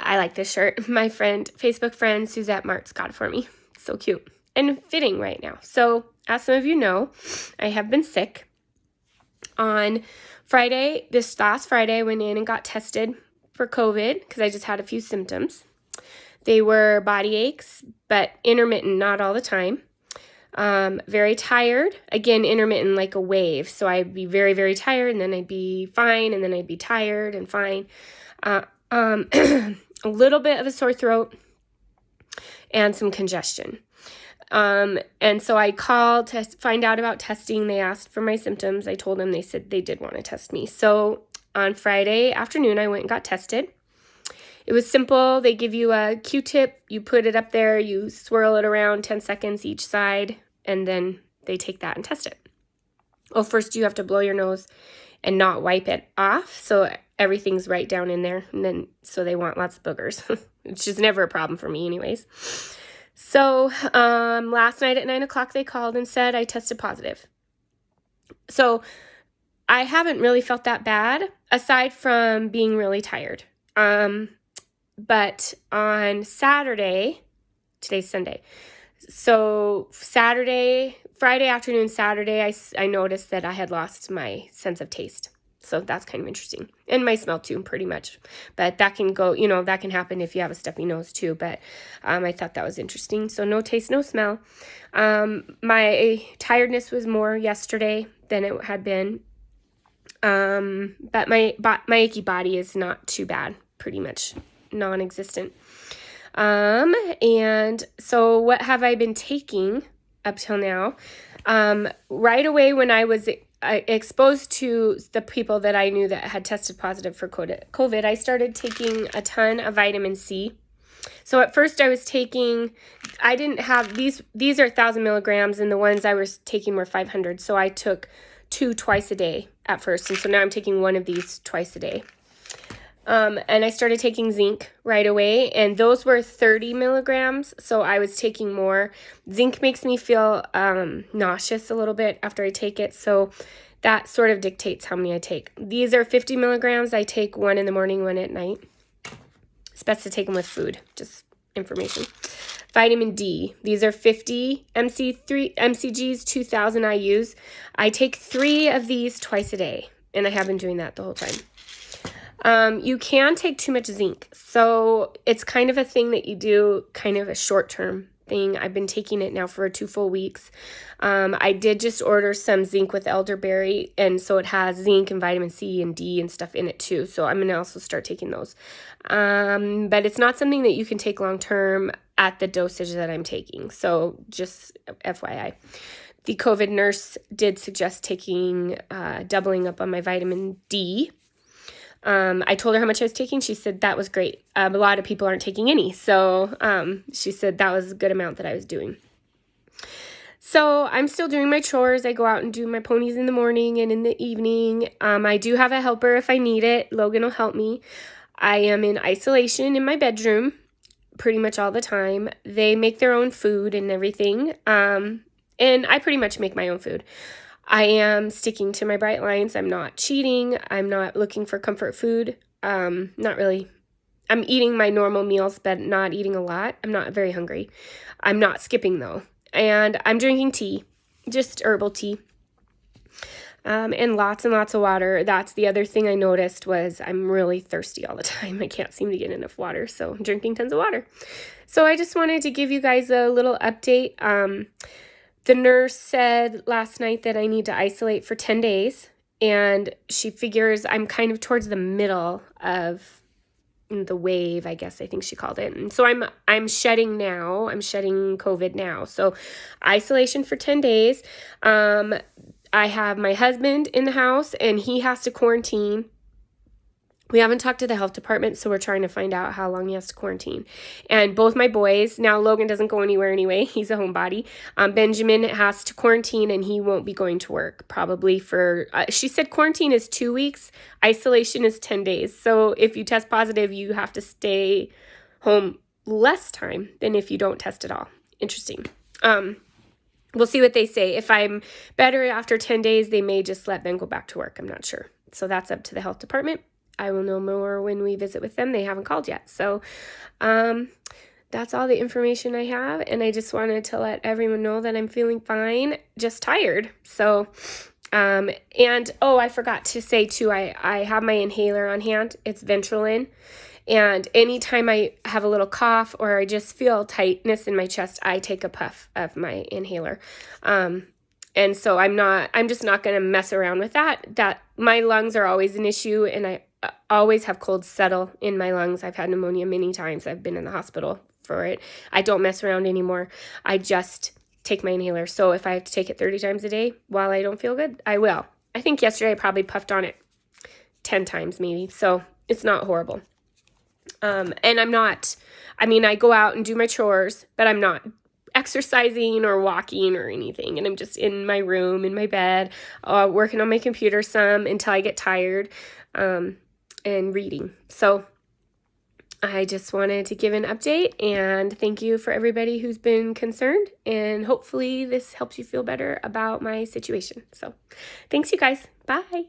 I like this shirt. My Facebook friend, Suzette Martz, got it for me. So cute and fitting right now. So as some of you know, I have been sick. On Friday, this last Friday, I went in and got tested for COVID because I just had a few symptoms. They were body aches, but intermittent, not all the time. Very tired, again, intermittent like a wave. So I'd be very, very tired, and then I'd be fine, and then I'd be tired and fine. A little bit of a sore throat and some congestion. And so I called to find out about testing. They asked for my symptoms. I told them, they said they did want to test me. So on Friday afternoon, I went and got tested. It was simple. They give you a Q-tip, you put it up there, you swirl it around 10 seconds each side, and then they take that and test it. Well, first you have to blow your nose and not wipe it off, so everything's right down in there, and then so they want lots of boogers, which is never a problem for me anyways. So last night at 9 o'clock they called and said I tested positive. So I haven't really felt that bad, aside from being really tired. But on Saturday, today's Sunday, so Friday afternoon, Saturday, I noticed that I had lost my sense of taste. So that's kind of interesting. And my smell too, pretty much. But that can go, that can happen if you have a stuffy nose too. But I thought that was interesting. So no taste, no smell. My tiredness was more yesterday than it had been. But my achy body is not too bad, pretty much non-existent. And so what have I been taking up till now? Right away when I was exposed to the people that I knew that had tested positive for COVID, I started taking a ton of vitamin C. So at first I was taking, I didn't have, these are 1,000 milligrams, and the ones I was taking were 500. So I took 2 twice a day at first. And so now I'm taking one of these twice a day. And I started taking zinc right away, and those were 30 milligrams, so I was taking more. Zinc makes me feel nauseous a little bit after I take it, so that sort of dictates how many I take. These are 50 milligrams. I take one in the morning, one at night. It's best to take them with food, just information. Vitamin D. These are 50 mcgs, 2,000 IUs. I take 3 of these twice a day, and I have been doing that the whole time. You can take too much zinc, so it's kind of a thing that you do, kind of a short-term thing. I've been taking it now for 2 full weeks. I did just order some zinc with elderberry, and so it has zinc and vitamin C and D and stuff in it too, so I'm going to also start taking those. But it's not something that you can take long-term at the dosage that I'm taking, so just FYI. The COVID nurse did suggest taking, doubling up on my vitamin D. I told her how much I was taking. She said that was great. A lot of people aren't taking any. So she said that was a good amount that I was doing. So I'm still doing my chores. I go out and do my ponies in the morning and in the evening. I do have a helper if I need it. Logan will help me. I am in isolation in my bedroom pretty much all the time. They make their own food and everything. And I pretty much make my own food. I am sticking to my bright lines. I'm not cheating. I'm not looking for comfort food. Not really. I'm eating my normal meals, but not eating a lot. I'm not very hungry. I'm not skipping, though. And I'm drinking tea, just herbal tea, and lots of water. That's the other thing I noticed was I'm really thirsty all the time. I can't seem to get enough water, so I'm drinking tons of water. So I just wanted to give you guys a little update. The nurse said last night that I need to isolate for 10 days, and she figures I'm kind of towards the middle of the wave, I guess I think she called it. And so I'm shedding now. I'm shedding COVID now. So isolation for 10 days. I have my husband in the house, and he has to quarantine. We haven't talked to the health department, so we're trying to find out how long he has to quarantine. And both my boys, now Logan doesn't go anywhere anyway. He's a homebody. Benjamin has to quarantine, and he won't be going to work probably for, she said quarantine is 2 weeks. Isolation is 10 days. So if you test positive, you have to stay home less time than if you don't test at all. Interesting. We'll see what they say. If I'm better after 10 days, they may just let Ben go back to work. I'm not sure. So that's up to the health department. I will know more when we visit with them. They haven't called yet. So that's all the information I have. And I just wanted to let everyone know that I'm feeling fine, just tired. So, and oh, I forgot to say too, I have my inhaler on hand. It's Ventrolin. And anytime I have a little cough or I just feel tightness in my chest, I take a puff of my inhaler. And so I'm just not going to mess around with that. My lungs are always an issue, and I always have cold settle in my lungs. I've had pneumonia many times. I've been in the hospital for it. I don't mess around anymore. I just take my inhaler. So if I have to take it 30 times a day while I don't feel good, I will. I think yesterday I probably puffed on it 10 times maybe. So it's not horrible. And I go out and do my chores, but I'm not exercising or walking or anything. And I'm just in my room, in my bed, working on my computer some until I get tired, and reading. So I just wanted to give an update, and thank you for everybody who's been concerned. And hopefully this helps you feel better about my situation. So thanks, you guys. Bye.